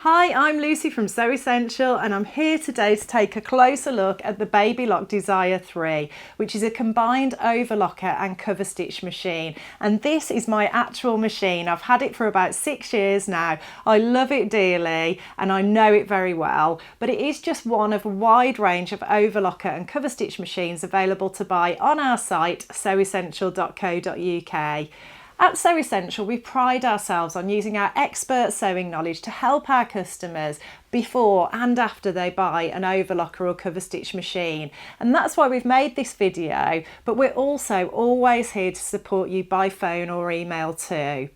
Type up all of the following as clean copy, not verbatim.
Hi, I'm Lucy from Sew Essential and I'm here today to take a closer look at the Babylock Desire 3, which is a combined overlocker and cover stitch machine. And this is my actual machine. I've had it for about 6 years now. I love it dearly and I know it very well, but it is just one of a wide range of overlocker and cover stitch machines available to buy on our site, sewessential.co.uk. At Sew Essential, we pride ourselves on using our expert sewing knowledge to help our customers before and after they buy an overlocker or cover stitch machine. And that's why we've made this video, but we're also always here to support you by phone or email too.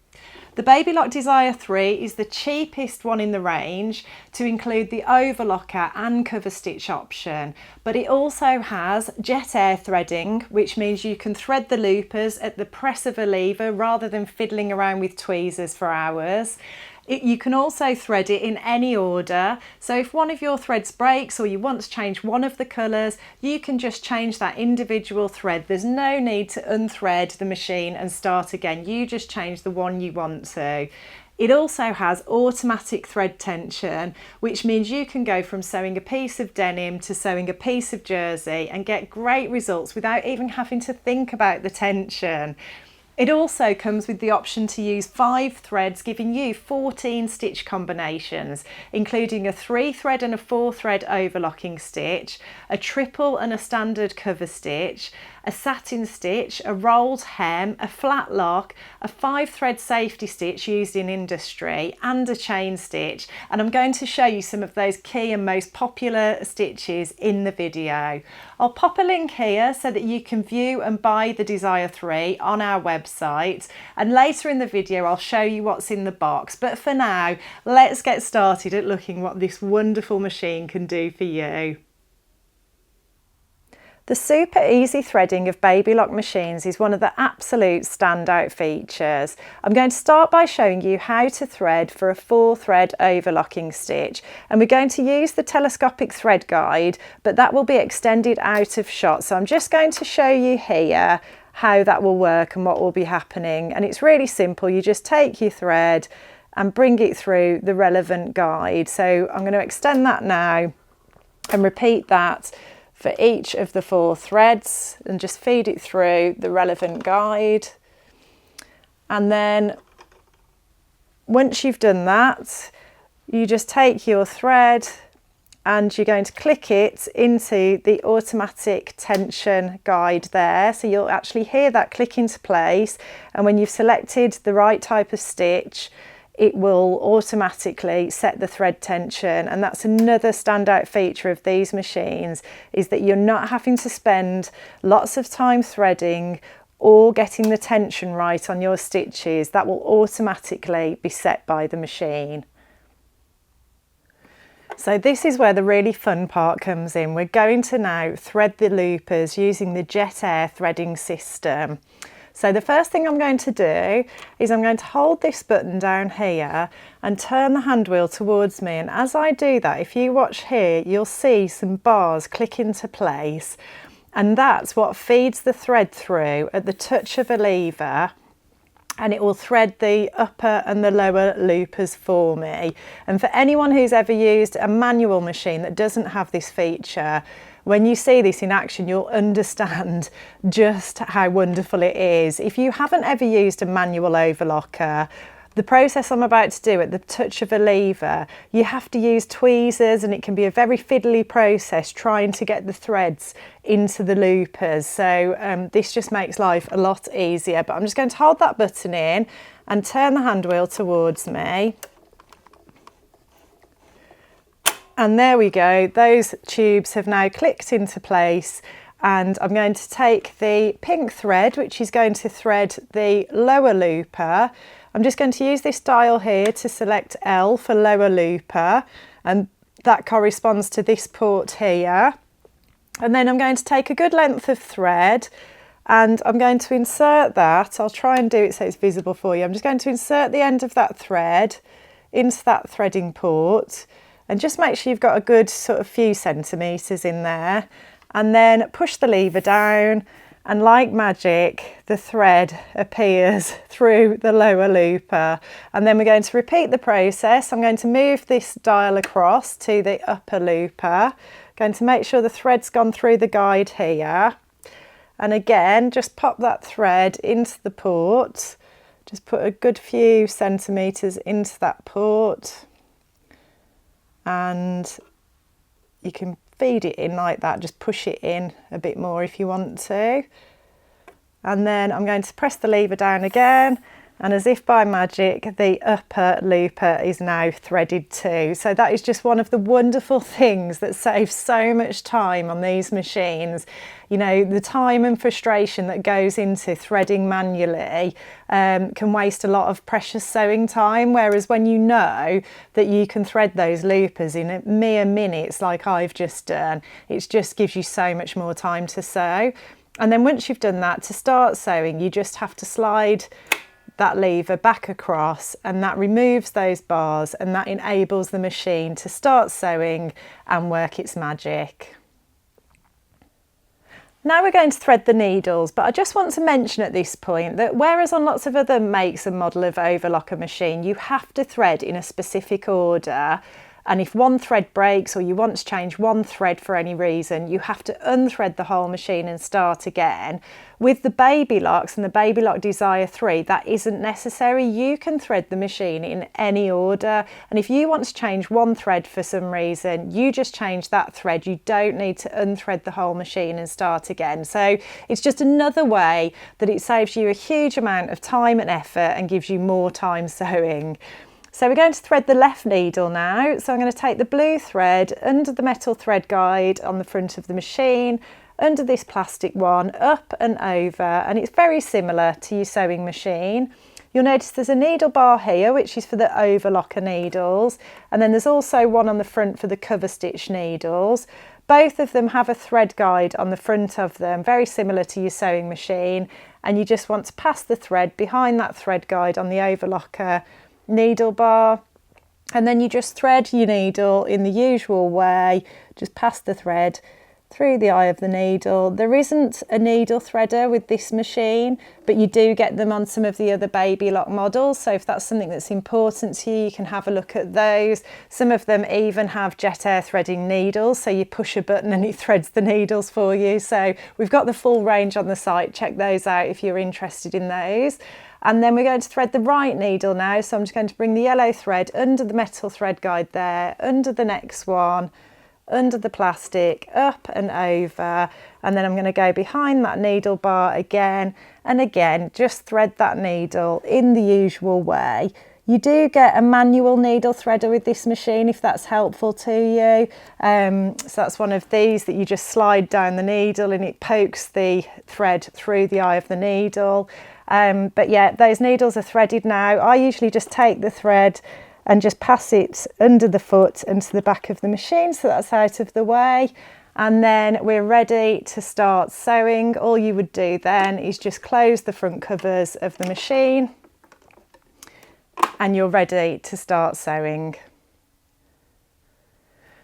The Babylock Desire 3 is the cheapest one in the range to include the overlocker and cover stitch option, but it also has jet air threading, which means you can thread the loopers at the press of a lever rather than fiddling around with tweezers for hours. You can also thread it in any order, so if one of your threads breaks or you want to change one of the colours, you can just change that individual thread. There's no need to unthread the machine and start again, you just change the one you want to. It also has automatic thread tension, which means you can go from sewing a piece of denim to sewing a piece of jersey and get great results without even having to think about the tension. It also comes with the option to use 5 threads, giving you 14 stitch combinations, including a 3 thread and a 4 thread overlocking stitch, a triple and a standard cover stitch, a satin stitch, a rolled hem, a flat lock, a 5 thread safety stitch used in industry, and a chain stitch. And I'm going to show you some of those key and most popular stitches in the video. I'll pop a link here so that you can view and buy the Desire 3 on our website, and later in the video I'll show you what's in the box. But for now, let's get started at looking what this wonderful machine can do for you. The super easy threading of Babylock machines is one of the absolute standout features. I'm going to start by showing you how to thread for a 4 thread overlocking stitch, and we're going to use the telescopic thread guide, but that will be extended out of shot. So I'm just going to show you here how that will work and what will be happening. And it's really simple. You just take your thread and bring it through the relevant guide. So I'm going to extend that now and repeat that for each of the 4 threads and just feed it through the relevant guide. And then once you've done that, you just take your thread and you're going to click it into the automatic tension guide there. So you'll actually hear that click into place, and when you've selected the right type of stitch, it will automatically set the thread tension. And that's another standout feature of these machines, is that you're not having to spend lots of time threading or getting the tension right on your stitches. That will automatically be set by the machine. So this is where the really fun part comes in. We're going to now thread the loopers using the jet air threading system. So the first thing I'm going to do is I'm going to hold this button down here and turn the hand wheel towards me. And as I do that, if you watch here, you'll see some bars click into place. And that's what feeds the thread through at the touch of a lever. And it will thread the upper and the lower loopers for me. And for anyone who's ever used a manual machine that doesn't have this feature, when you see this in action, you'll understand just how wonderful it is. If you haven't ever used a manual overlocker, the process I'm about to do at the touch of a lever, you have to use tweezers, and it can be a very fiddly process trying to get the threads into the loopers. So this just makes life a lot easier. But I'm just going to hold that button in and turn the hand wheel towards me. And there we go, those tubes have now clicked into place, and I'm going to take the pink thread, which is going to thread the lower looper. I'm just going to use this dial here to select L for lower looper, and that corresponds to this port here. And then I'm going to take a good length of thread and I'm going to insert that. I'll try and do it so it's visible for you. I'm just going to insert the end of that thread into that threading port. And just make sure you've got a good sort of few centimetres in there, and then push the lever down and like magic, the thread appears through the lower looper. And then we're going to repeat the process. I'm going to move this dial across to the upper looper. Going to make sure the thread's gone through the guide here. And again, just pop that thread into the port. Just put a good few centimetres into that port. And you can feed it in like that, just push it in a bit more if you want to. And then I'm going to press the lever down again, and as if by magic, the upper looper is now threaded too. So that is just one of the wonderful things that saves so much time on these machines. You know, the time and frustration that goes into threading manually can waste a lot of precious sewing time, whereas when you know that you can thread those loopers in mere minutes like I've just done, it just gives you so much more time to sew. And then once you've done that, to start sewing, you just have to slide that lever back across, and that removes those bars, and that enables the machine to start sewing and work its magic. Now we're going to thread the needles, but I just want to mention at this point that whereas on lots of other makes and model of overlocker machine, you have to thread in a specific order. And if one thread breaks or you want to change one thread for any reason, you have to unthread the whole machine and start again. With the baby locks and the Baby Lock Desire 3, that isn't necessary. You can thread the machine in any order. And if you want to change one thread for some reason, you just change that thread. You don't need to unthread the whole machine and start again. So it's just another way that it saves you a huge amount of time and effort and gives you more time sewing. So we're going to thread the left needle now. So I'm going to take the blue thread under the metal thread guide on the front of the machine, under this plastic one, up and over, and it's very similar to your sewing machine. You'll notice there's a needle bar here, which is for the overlocker needles, and then there's also one on the front for the cover stitch needles. Both of them have a thread guide on the front of them, very similar to your sewing machine, and you just want to pass the thread behind that thread guide on the overlocker needle bar, and then you just thread your needle in the usual way. Just pass the thread through the eye of the needle. There isn't a needle threader with this machine, but you do get them on some of the other Baby Lock models, so if that's something that's important to you, you can have a look at those. Some of them even have jet air threading needles, so you push a button and it threads the needles for you. So we've got the full range on the site. Check those out if you're interested in those. And then we're going to thread the right needle now. So I'm just going to bring the yellow thread under the metal thread guide there, under the next one, under the plastic, up and over. And then I'm going to go behind that needle bar again and again, just thread that needle in the usual way. You do get a manual needle threader with this machine if that's helpful to you. So that's one of these that you just slide down the needle and it pokes the thread through the eye of the needle. But yeah, those needles are threaded now. I usually just take the thread and just pass it under the foot and to the back of the machine, so that's out of the way. And then we're ready to start sewing. All you would do then is just close the front covers of the machine and you're ready to start sewing.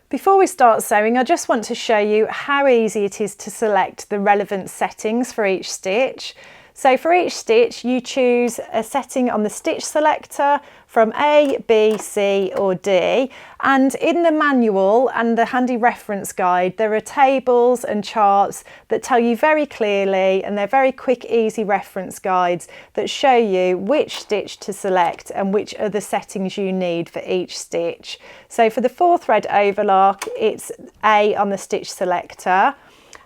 Before we start sewing, I just want to show you how easy it is to select the relevant settings for each stitch. So for each stitch, you choose a setting on the stitch selector from A, B, C or D. And in the manual and the handy reference guide, there are tables and charts that tell you very clearly, and they're very quick, easy reference guides that show you which stitch to select and which other settings you need for each stitch. So for the 4-thread overlock, it's A on the stitch selector.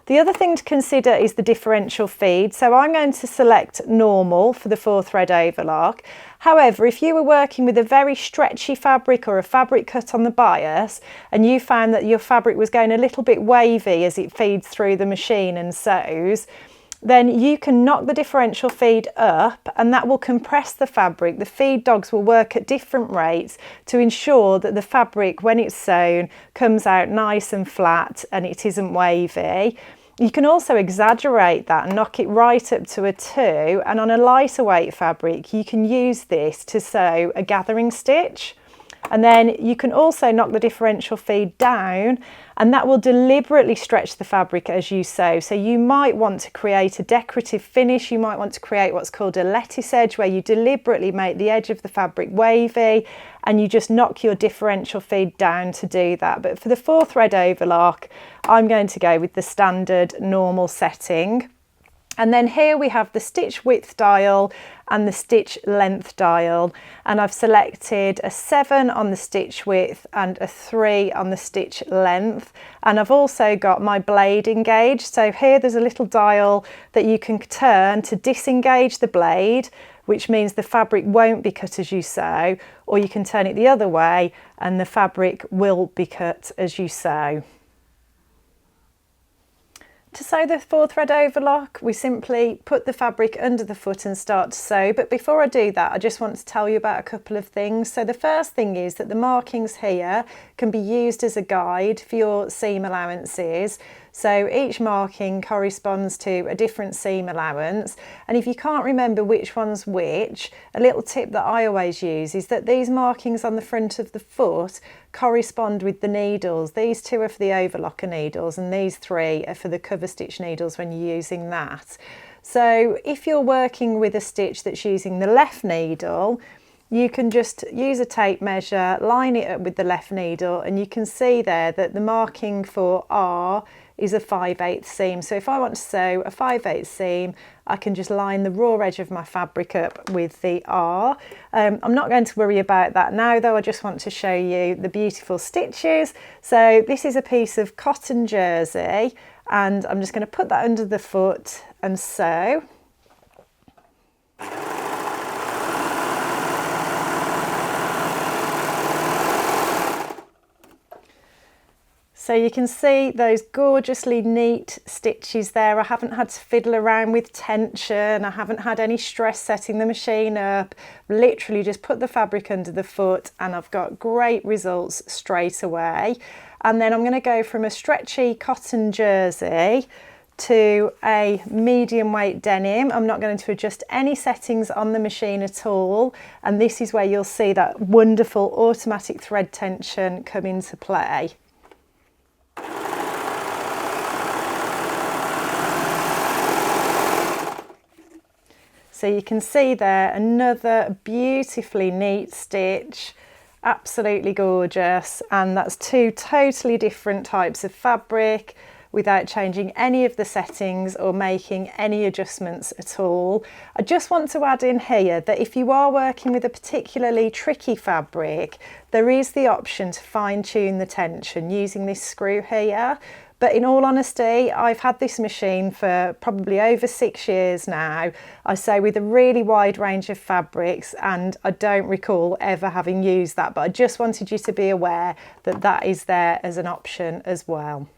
The other thing to consider is the differential feed. So I'm going to select normal for the 4-thread overlock. However, if you were working with a very stretchy fabric or a fabric cut on the bias and you found that your fabric was going a little bit wavy as it feeds through the machine and sews, then you can knock the differential feed up and that will compress the fabric. The feed dogs will work at different rates to ensure that the fabric, when it's sewn, comes out nice and flat and it isn't wavy. You can also exaggerate that and knock it right up to a 2, and on a lighter weight fabric you can use this to sew a gathering stitch. And then you can also knock the differential feed down, and that will deliberately stretch the fabric as you sew. So you might want to create a decorative finish. You might want to create what's called a lettuce edge, where you deliberately make the edge of the fabric wavy and you just knock your differential feed down to do that. But for the 4-thread overlock, I'm going to go with the standard normal setting. And then here we have the stitch width dial and the stitch length dial, and I've selected a 7 on the stitch width and a 3 on the stitch length, and I've also got my blade engaged. So here there's a little dial that you can turn to disengage the blade, which means the fabric won't be cut as you sew, or you can turn it the other way and the fabric will be cut as you sew. To sew the 4-thread overlock, we simply put the fabric under the foot and start to sew. But before I do that, I just want to tell you about a couple of things. So the first thing is that the markings here can be used as a guide for your seam allowances. So each marking corresponds to a different seam allowance, and if you can't remember which one's which, a little tip that I always use is that these markings on the front of the foot correspond with the needles. These 2 are for the overlocker needles and these 3 are for the cover stitch needles when you're using that. So if you're working with a stitch that's using the left needle, you can just use a tape measure, line it up with the left needle, and you can see there that the marking for R is a 5/8 seam. So if I want to sew a 5/8 seam, I can just line the raw edge of my fabric up with the R. I'm not going to worry about that now though, I just want to show you the beautiful stitches. So this is a piece of cotton jersey, and I'm just going to put that under the foot and sew. So you can see those gorgeously neat stitches there. I haven't had to fiddle around with tension. I haven't had any stress setting the machine up. Literally just put the fabric under the foot and I've got great results straight away. And then I'm going to go from a stretchy cotton jersey to a medium weight denim. I'm not going to adjust any settings on the machine at all. And this is where you'll see that wonderful automatic thread tension come into play. So you can see there another beautifully neat stitch, absolutely gorgeous, and that's 2 totally different types of fabric without changing any of the settings or making any adjustments at all. I just want to add in here that if you are working with a particularly tricky fabric, there is the option to fine-tune the tension using this screw here. But in all honesty, I've had this machine for probably over 6 years now. I sew with a really wide range of fabrics and I don't recall ever having used that, but I just wanted you to be aware that that is there as an option as well.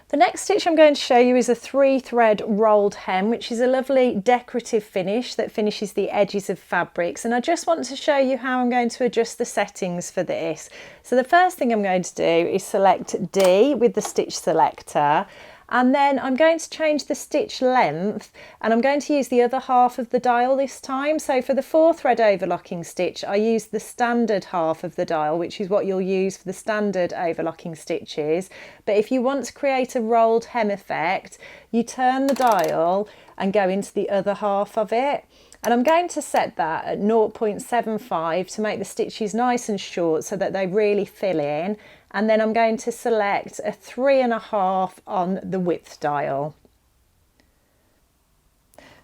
The next stitch I'm going to show you is a 3-thread rolled hem, which is a lovely decorative finish that finishes the edges of fabrics. And I just want to show you how I'm going to adjust the settings for this. So the first thing I'm going to do is select D with the stitch selector. And then I'm going to change the stitch length, and I'm going to use the other half of the dial this time. So for the 4-thread overlocking stitch, I use the standard half of the dial, which is what you'll use for the standard overlocking stitches. But if you want to create a rolled hem effect, you turn the dial and go into the other half of it. And I'm going to set that at 0.75 to make the stitches nice and short so that they really fill in. And then I'm going to select a 3.5 on the width dial.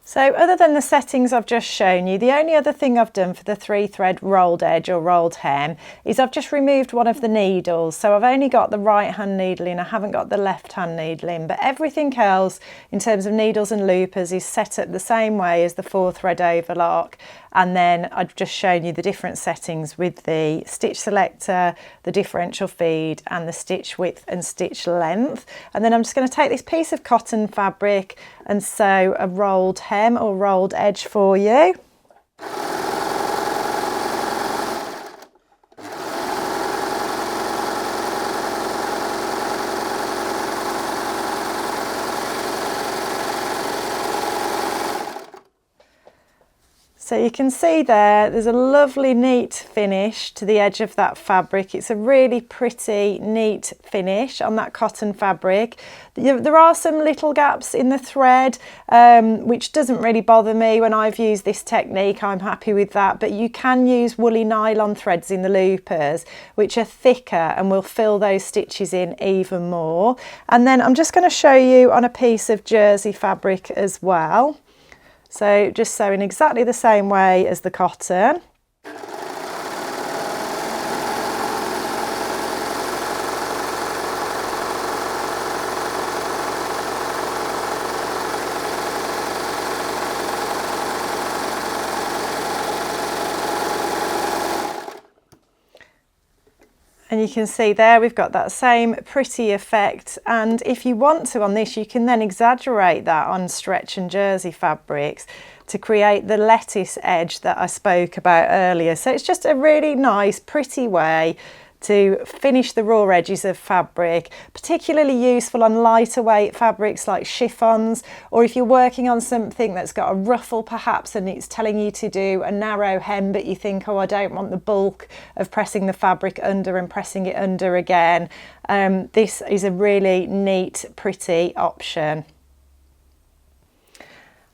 So other than the settings I've just shown you, the only other thing I've done for the 3-thread rolled edge or rolled hem is I've just removed one of the needles. So I've only got the right hand needle in, I haven't got the left hand needle in, but everything else in terms of needles and loopers is set up the same way as the 4-thread overlock. And then I've just shown you the different settings with the stitch selector, the differential feed and the stitch width and stitch length. And then I'm just going to take this piece of cotton fabric and sew a rolled hem or rolled edge for you. So you can see there's a lovely neat finish to the edge of that fabric. It's a really pretty neat finish on that cotton fabric. There are some little gaps in the thread, which doesn't really bother me when I've used this technique. I'm happy with that, but you can use woolly nylon threads in the loopers, which are thicker and will fill those stitches in even more. And then I'm just going to show you on a piece of jersey fabric as well. So just sewing exactly the same way as the cotton. And you can see there we've got that same pretty effect, and if you want to on this, you can then exaggerate that on stretch and jersey fabrics to create the lettuce edge that I spoke about earlier. So it's just a really nice pretty way to finish the raw edges of fabric, particularly useful on lighter weight fabrics like chiffons, or if you're working on something that's got a ruffle perhaps and it's telling you to do a narrow hem, but you think, oh, I don't want the bulk of pressing the fabric under and pressing it under again. This is a really neat, pretty option.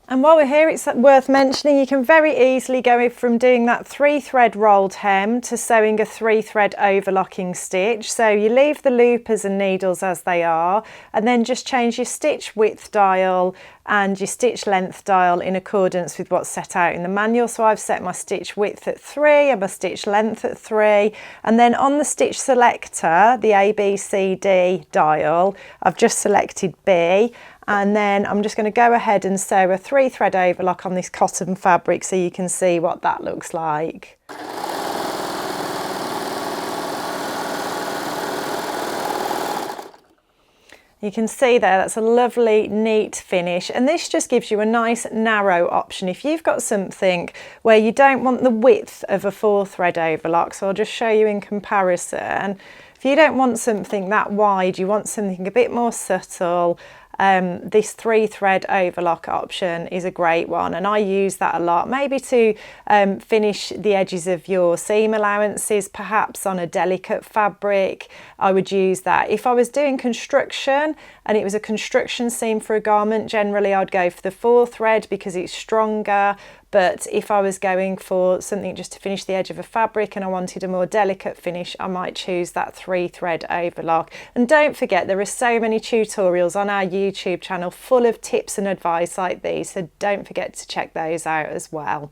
And while we're here, it's worth mentioning you can very easily go from doing that 3-thread rolled hem to sewing a 3-thread overlocking stitch. So you leave the loopers and needles as they are, and then just change your stitch width dial and your stitch length dial in accordance with what's set out in the manual. So I've set my stitch width at 3 and my stitch length at 3, and then on the stitch selector, the A, B, C, D dial, I've just selected B. And then I'm just going to go ahead and sew a 3-thread overlock on this cotton fabric so you can see what that looks like. You can see there, that's a lovely neat finish, and this just gives you a nice narrow option if you've got something where you don't want the width of a 4-thread overlock. So I'll just show you in comparison. If you don't want something that wide, you want something a bit more subtle, this 3-thread overlock option is a great one, and I use that a lot, maybe to finish the edges of your seam allowances, perhaps on a delicate fabric. I would use that. If I was doing construction and it was a construction seam for a garment, generally I'd go for the 4-thread because it's stronger. But if I was going for something just to finish the edge of a fabric and I wanted a more delicate finish, I might choose that 3-thread overlock. And don't forget, there are so many tutorials on our YouTube channel full of tips and advice like these, so don't forget to check those out as well.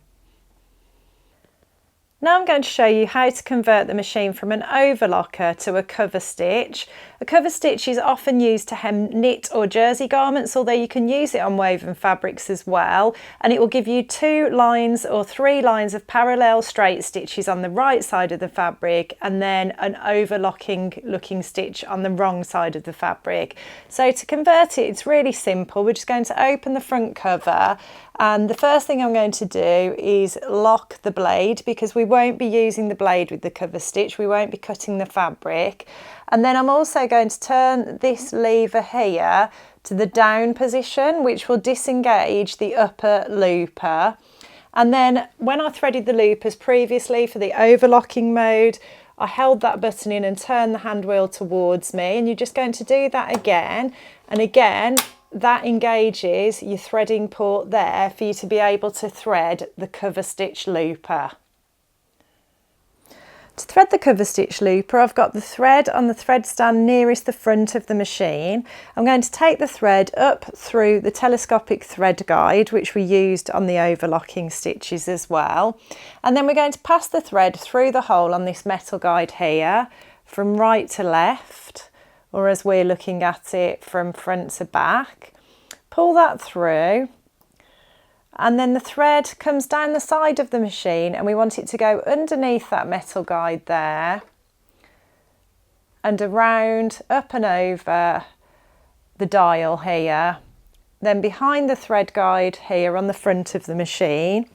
Now I'm going to show you how to convert the machine from an overlocker to a cover stitch. A cover stitch is often used to hem knit or jersey garments, although you can use it on woven fabrics as well, and it will give you 2 lines or 3 lines of parallel straight stitches on the right side of the fabric and then an overlocking looking stitch on the wrong side of the fabric. So to convert it, it's really simple. We're just going to open the front cover, and the first thing I'm going to do is lock the blade, because we won't be using the blade with the cover stitch, we won't be cutting the fabric. And then I'm also going to turn this lever here to the down position, which will disengage the upper looper. And then when I threaded the loopers previously for the overlocking mode, I held that button in and turned the hand wheel towards me, and you're just going to do that again and again. That engages your threading port there for you to be able to thread the cover stitch looper. To thread the cover stitch looper, I've got the thread on the thread stand nearest the front of the machine. I'm going to take the thread up through the telescopic thread guide, which we used on the overlocking stitches as well. And then we're going to pass the thread through the hole on this metal guide here from right to left, or as we're looking at it, from front to back. Pull that through, and then the thread comes down the side of the machine, and we want it to go underneath that metal guide there and around, up and over the dial here, then behind the thread guide here on the front of the machine.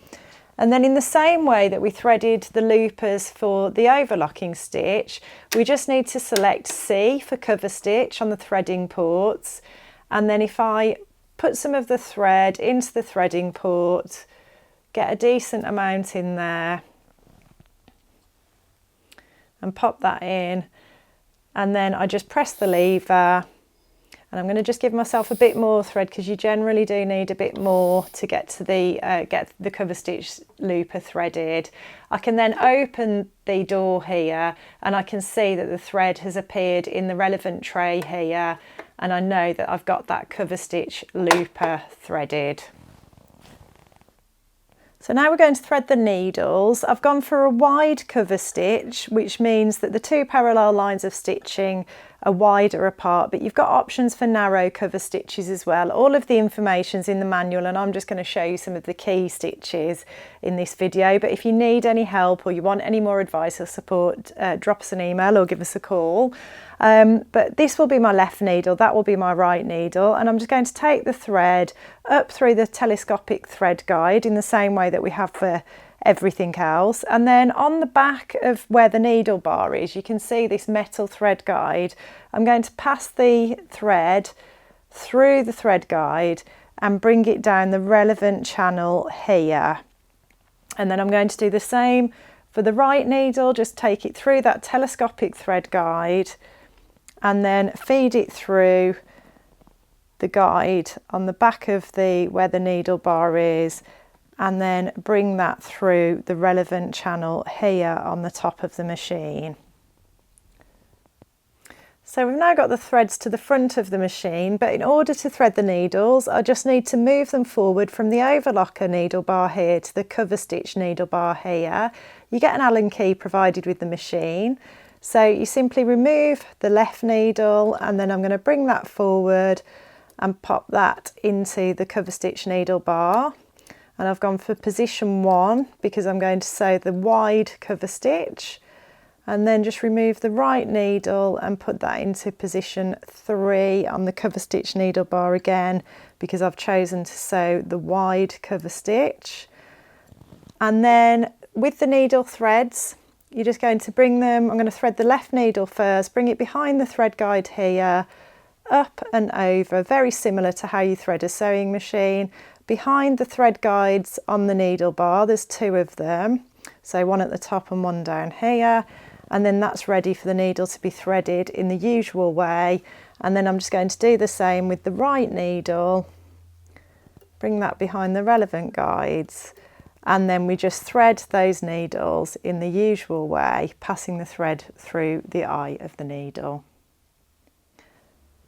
And then in the same way that we threaded the loopers for the overlocking stitch, we just need to select C for cover stitch on the threading ports. And then if I put some of the thread into the threading port, get a decent amount in there and pop that in, and then I just press the lever, and I'm going to just give myself a bit more thread because you generally do need a bit more to get to the cover stitch looper threaded. I can then open the door here and I can see that the thread has appeared in the relevant tray here, and I know that I've got that cover stitch looper threaded. So now we're going to thread the needles. I've gone for a wide cover stitch, which means that the two parallel lines of stitching are wider apart, but you've got options for narrow cover stitches as well. All of the information's in the manual, and I'm just going to show you some of the key stitches in this video. But if you need any help or you want any more advice or support, drop us an email or give us a call. But this will be my left needle, that will be my right needle, and I'm just going to take the thread up through the telescopic thread guide in the same way that we have for everything else, and then on the back of where the needle bar is, you can see this metal thread guide. I'm going to pass the thread through the thread guide and bring it down the relevant channel here, and then I'm going to do the same for the right needle. Just take it through that telescopic thread guide and then feed it through the guide on the back of where the needle bar is, and then bring that through the relevant channel here on the top of the machine. So we've now got the threads to the front of the machine, but in order to thread the needles, I just need to move them forward from the overlocker needle bar here to the cover stitch needle bar here. You get an Allen key provided with the machine. So you simply remove the left needle, and then I'm going to bring that forward and pop that into the cover stitch needle bar. And I've gone for position 1 because I'm going to sew the wide cover stitch, and then just remove the right needle and put that into position 3 on the cover stitch needle bar again, because I've chosen to sew the wide cover stitch. And then with the needle threads, you're just going to bring them, I'm going to thread the left needle first, bring it behind the thread guide here, up and over, very similar to how you thread a sewing machine. Behind the thread guides on the needle bar, there's 2 of them, so one at the top and one down here, and then that's ready for the needle to be threaded in the usual way. And then I'm just going to do the same with the right needle, bring that behind the relevant guides, and then we just thread those needles in the usual way, passing the thread through the eye of the needle.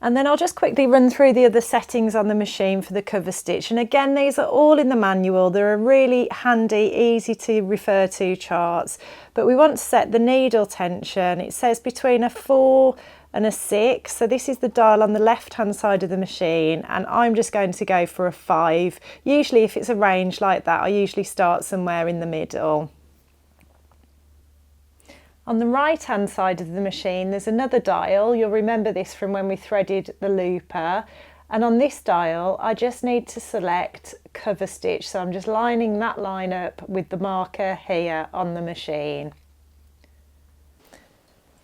And then I'll just quickly run through the other settings on the machine for the cover stitch. And again, these are all in the manual. They're a really handy, easy to refer to charts. But we want to set the needle tension. It says between a 4 and a 6. So this is the dial on the left-hand side of the machine. And I'm just going to go for a 5. Usually if it's a range like that, I usually start somewhere in the middle. On the right hand side of the machine there's another dial. You'll remember this from when we threaded the looper, and on this dial I just need to select cover stitch, so I'm just lining that line up with the marker here on the machine.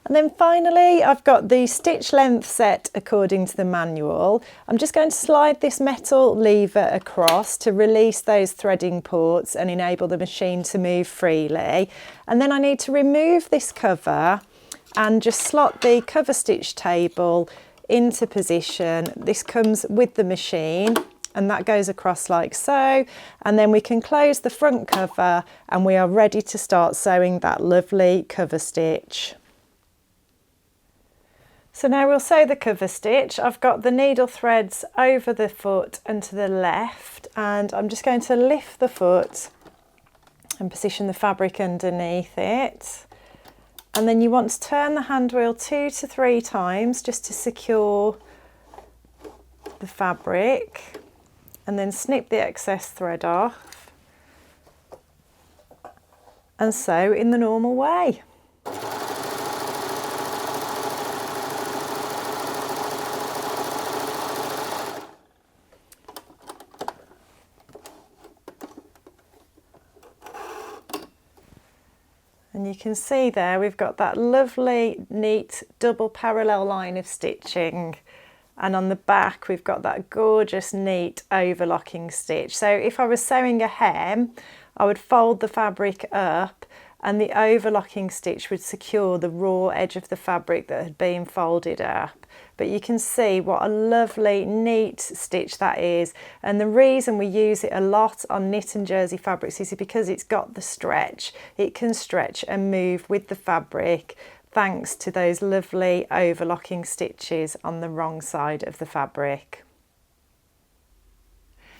And then finally I've got the stitch length set according to the manual. I'm just going to slide this metal lever across to release those threading ports and enable the machine to move freely. And then I need to remove this cover and just slot the cover stitch table into position. This comes with the machine and that goes across like so. And then we can close the front cover and we are ready to start sewing that lovely cover stitch. So now we'll sew the cover stitch. I've got the needle threads over the foot and to the left, and I'm just going to lift the foot and position the fabric underneath it. And then you want to turn the hand wheel 2 to 3 times just to secure the fabric, and then snip the excess thread off and sew in the normal way. And you can see there we've got that lovely neat double parallel line of stitching And on the back we've got that gorgeous neat overlocking stitch. So if I was sewing a hem, I would fold the fabric up and the overlocking stitch would secure the raw edge of the fabric that had been folded up. But you can see what a lovely neat stitch that is, and the reason we use it a lot on knit and jersey fabrics is because it's got the stretch. It can stretch and move with the fabric thanks to those lovely overlocking stitches on the wrong side of the fabric.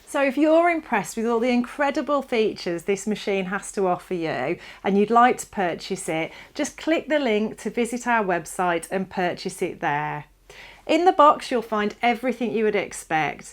So if you're impressed with all the incredible features this machine has to offer you and you'd like to purchase it, just click the link to visit our website and purchase it there. In the box you'll find everything you would expect: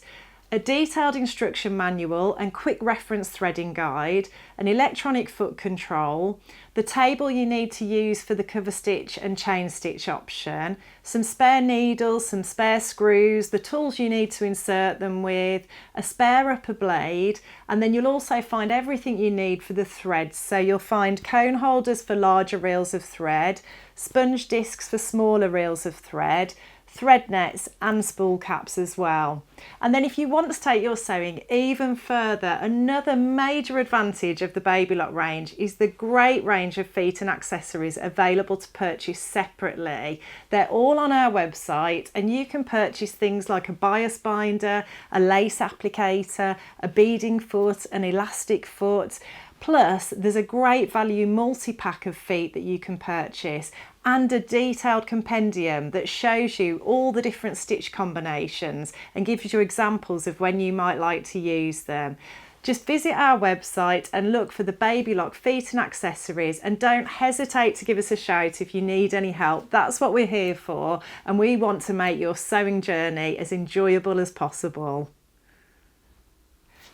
a detailed instruction manual and quick reference threading guide, an electronic foot control, the table you need to use for the cover stitch and chain stitch option, some spare needles, some spare screws, the tools you need to insert them with, a spare upper blade, and then you'll also find everything you need for the threads. So you'll find cone holders for larger reels of thread, sponge discs for smaller reels of thread, thread nets and spool caps as well. And then if you want to take your sewing even further, another major advantage of the Babylock range is the great range of feet and accessories available to purchase separately. They're all on our website and you can purchase things like a bias binder, a lace applicator, a beading foot, an elastic foot. Plus, there's a great value multi-pack of feet that you can purchase and a detailed compendium that shows you all the different stitch combinations and gives you examples of when you might like to use them. Just visit our website and look for the Babylock feet and accessories, and don't hesitate to give us a shout if you need any help. That's what we're here for, and we want to make your sewing journey as enjoyable as possible.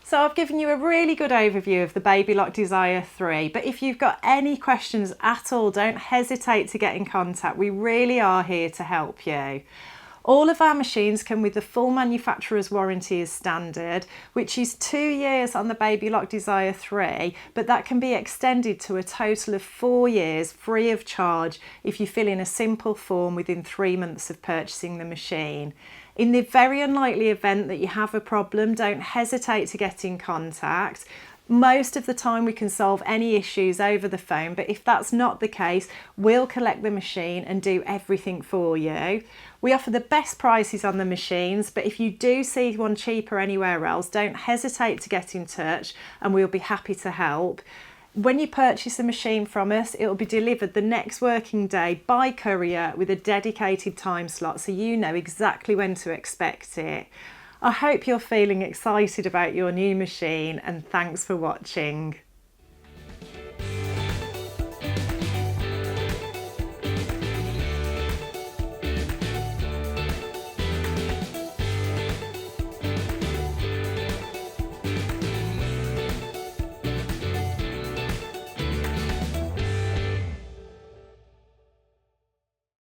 So I've given you a really good overview of the Babylock Desire 3, but if you've got any questions at all, don't hesitate to get in contact. We really are here to help you. All of our machines come with the full manufacturer's warranty as standard, which is 2 years on the Babylock Desire 3, but that can be extended to a total of 4 years free of charge if you fill in a simple form within 3 months of purchasing the machine. In the very unlikely event that you have a problem, don't hesitate to get in contact. Most of the time we can solve any issues over the phone, but if that's not the case, we'll collect the machine and do everything for you. We offer the best prices on the machines, but if you do see one cheaper anywhere else, don't hesitate to get in touch and we'll be happy to help. When you purchase a machine from us, it will be delivered the next working day by courier with a dedicated time slot, so you know exactly when to expect it. I hope you're feeling excited about your new machine, and thanks for watching.